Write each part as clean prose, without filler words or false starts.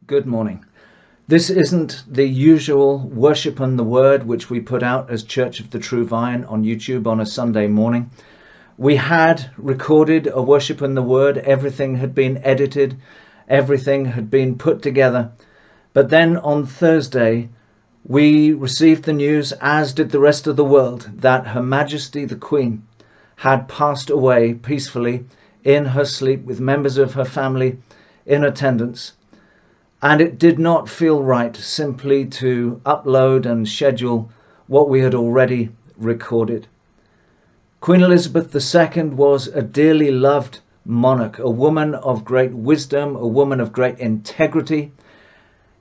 Good morning. This isn't the usual worship and the word which we put out as Church of the True Vine on YouTube on a Sunday morning. We had recorded a worship and the word. Everything had been edited. Everything had been put together. But then on Thursday, we received the news, as did the rest of the world, that Her Majesty the Queen had passed away peacefully in her sleep with members of her family in attendance. And it did not feel right simply to upload and schedule what we had already recorded. Queen Elizabeth II was a dearly loved monarch, a woman of great wisdom, a woman of great integrity.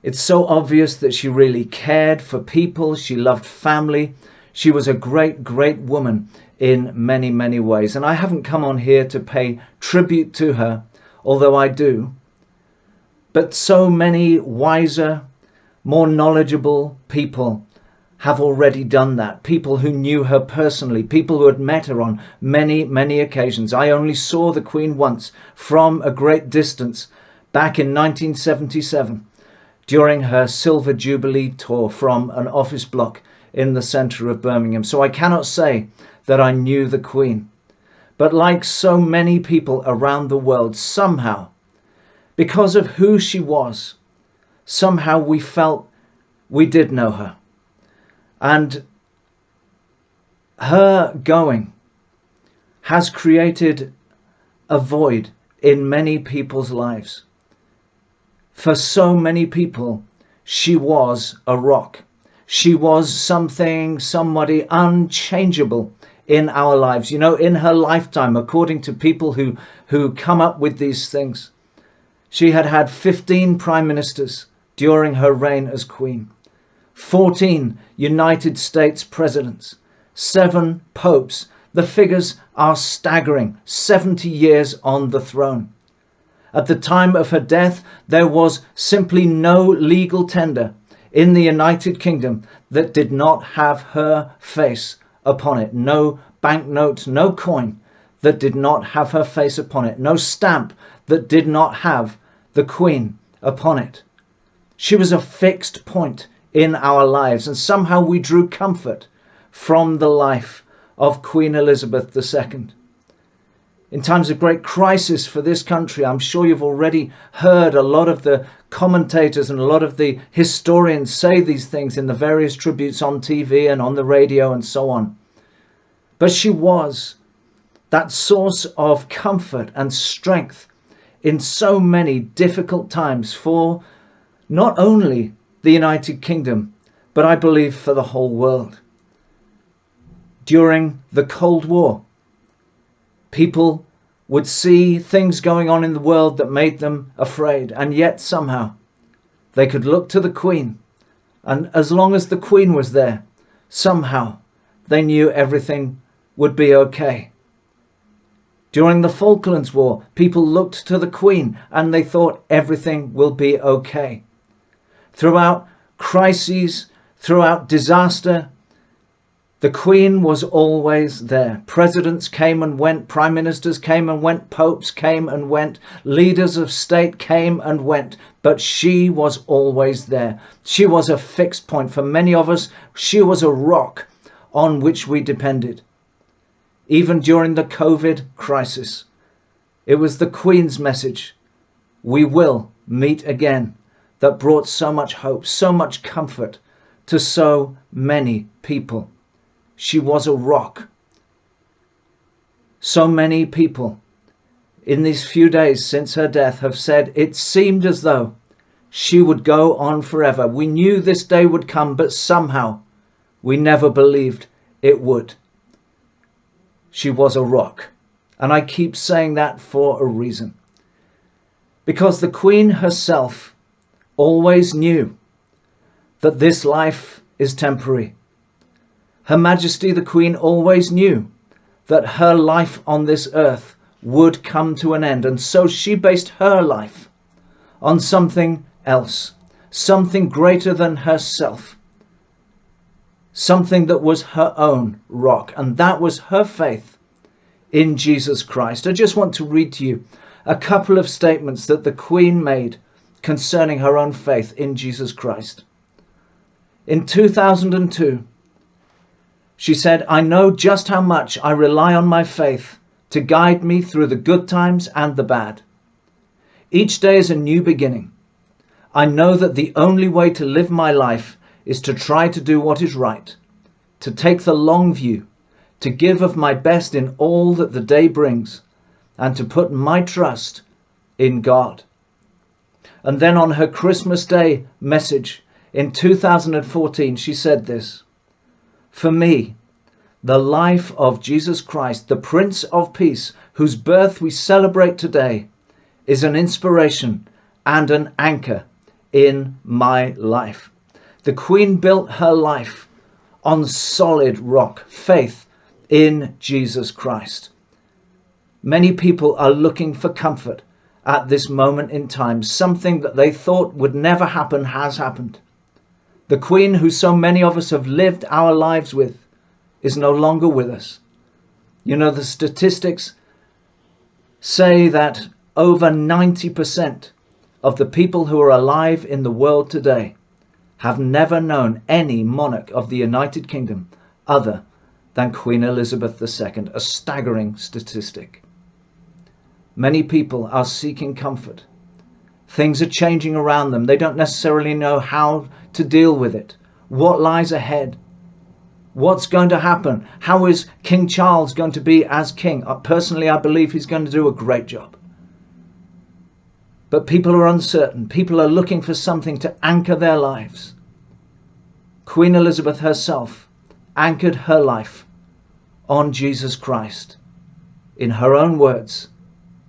It's so obvious that she really cared for people. She loved family. She was a great, great woman in many, many ways. And I haven't come on here to pay tribute to her, although I do. But so many wiser, more knowledgeable people have already done that. People who knew her personally, people who had met her on many, many occasions. I only saw the Queen once from a great distance back in 1977 during her Silver Jubilee tour from an office block in the centre of Birmingham. So I cannot say that I knew the Queen. But like so many people around the world, somehow, because of who she was, somehow we felt we did know her. And her going has created a void in many people's lives. For so many people, she was a rock. She was somebody unchangeable in our lives. You know, in her lifetime, according to people who come up with these things, she had had 15 prime ministers during her reign as queen, 14 United States presidents, 7 popes. The figures are staggering. 70 years on the throne. At the time of her death, there was simply no legal tender in the United Kingdom that did not have her face upon it. No banknote, no coin that did not have her face upon it. No stamp that did not have the Queen upon it. She was a fixed point in our lives, and somehow we drew comfort from the life of Queen Elizabeth II. In times of great crisis for this country, I'm sure you've already heard a lot of the commentators and a lot of the historians say these things in the various tributes on TV and on the radio and so on. But she was that source of comfort and strength in so many difficult times for not only the United Kingdom, but I believe for the whole world. During the Cold War, people would see things going on in the world that made them afraid, and yet somehow they could look to the Queen, and as long as the Queen was there, somehow they knew everything would be okay. During the Falklands War, people looked to the Queen and they thought everything will be okay. Throughout crises, throughout disaster, the Queen was always there. Presidents came and went, prime ministers came and went, popes came and went, leaders of state came and went, but she was always there. She was a fixed point. For many of us, she was a rock on which we depended. Even during the COVID crisis, it was the Queen's message, "We will meet again," that brought so much hope, so much comfort to so many people. She was a rock. So many people in these few days since her death have said it seemed as though she would go on forever. We knew this day would come, but somehow we never believed it would. She was a rock. And I keep saying that for a reason. Because the Queen herself always knew that this life is temporary. Her Majesty the Queen always knew that her life on this earth would come to an end. And so she based her life on something else, something greater than herself, something that was her own rock. And that was her faith in Jesus Christ. I just want to read to you a couple of statements that the Queen made concerning her own faith in Jesus Christ. In 2002, she said, "I know just how much I rely on my faith to guide me through the good times and the bad. Each day is a new beginning. I know that the only way to live my life is to try to do what is right, to take the long view, to give of my best in all that the day brings, and to put my trust in God." And then on her Christmas Day message in 2014, she said this: "For me, the life of Jesus Christ, the Prince of Peace, whose birth we celebrate today, is an inspiration and an anchor in my life." The Queen built her life on solid rock, faith in Jesus Christ. Many people are looking for comfort at this moment in time. Something that they thought would never happen has happened. The Queen, who so many of us have lived our lives with, is no longer with us. You know, the statistics say that over 90% of the people who are alive in the world today have never known any monarch of the United Kingdom other than Queen Elizabeth II, a staggering statistic. Many people are seeking comfort. Things are changing around them. They don't necessarily know how to deal with it. What lies ahead? What's going to happen? How is King Charles going to be as king? Personally, I believe he's going to do a great job. But people are uncertain. People are looking for something to anchor their lives. Queen Elizabeth herself anchored her life on Jesus Christ. In her own words,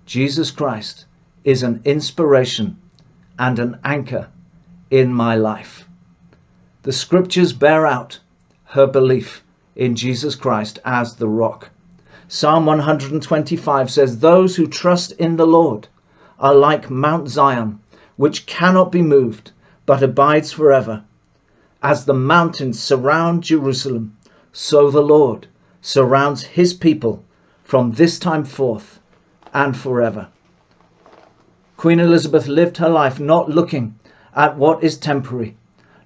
Jesus Christ is an inspiration and an anchor in my life. The scriptures bear out her belief in Jesus Christ as the rock. Psalm 125 says, "Those who trust in the Lord are like Mount Zion, which cannot be moved, but abides forever. As the mountains surround Jerusalem, so the Lord surrounds his people from this time forth and forever." Queen Elizabeth lived her life not looking at what is temporary,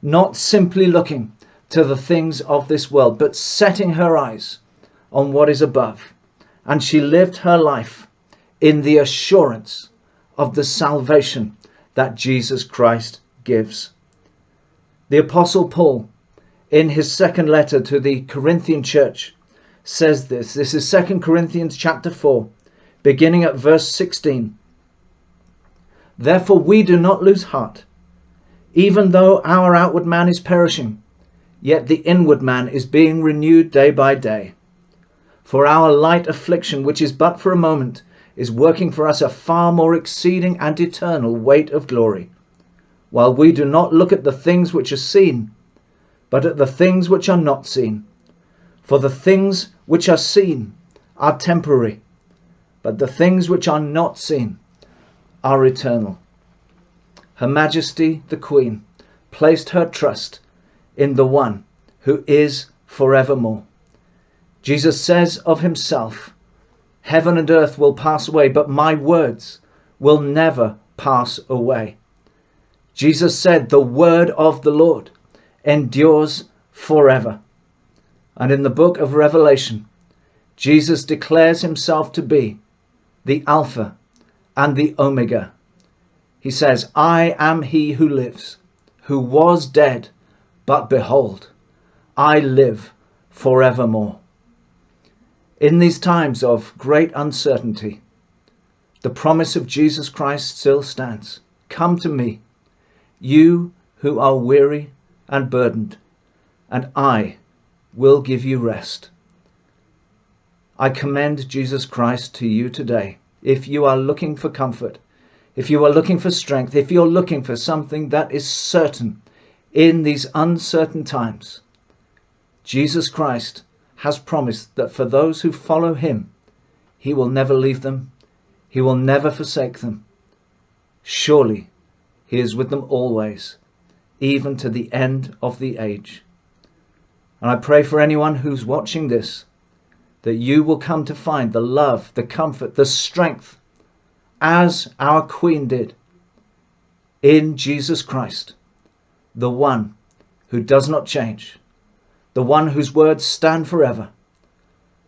not simply looking to the things of this world, but setting her eyes on what is above. And she lived her life in the assurance of the salvation that Jesus Christ gives. The Apostle Paul, in his second letter to the Corinthian church, says this. This is 2 Corinthians chapter 4, beginning at verse 16. "Therefore we do not lose heart. Even though our outward man is perishing, yet the inward man is being renewed day by day. For our light affliction, which is but for a moment, is working for us a far more exceeding and eternal weight of glory. While we do not look at the things which are seen, but at the things which are not seen. For the things which are seen are temporary, but the things which are not seen are eternal." Her Majesty, the Queen, placed her trust in the one who is forevermore. Jesus says of himself, "Heaven and earth will pass away, but my words will never pass away." Jesus said, "The word of the Lord endures forever." And in the book of Revelation, Jesus declares himself to be the Alpha and the Omega. He says, "I am he who lives, who was dead, but behold, I live forevermore." In these times of great uncertainty, the promise of Jesus Christ still stands. "Come to me, you who are weary and burdened, and I will give you rest." I commend Jesus Christ to you today. If you are looking for comfort, if you are looking for strength, if you're looking for something that is certain in these uncertain times, Jesus Christ has promised that for those who follow him, he will never leave them. He will never forsake them. Surely he is with them always, even to the end of the age. And I pray for anyone who's watching this, that you will come to find the love, the comfort, the strength, as our Queen did, in Jesus Christ, the one who does not change, the one whose words stand forever,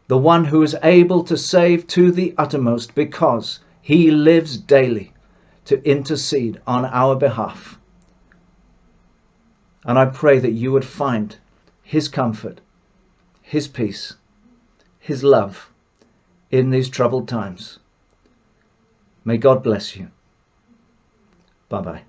the one who is able to save to the uttermost, because he lives daily to intercede on our behalf. And I pray that you would find his comfort, his peace, his love in these troubled times. May God bless you. Bye-bye.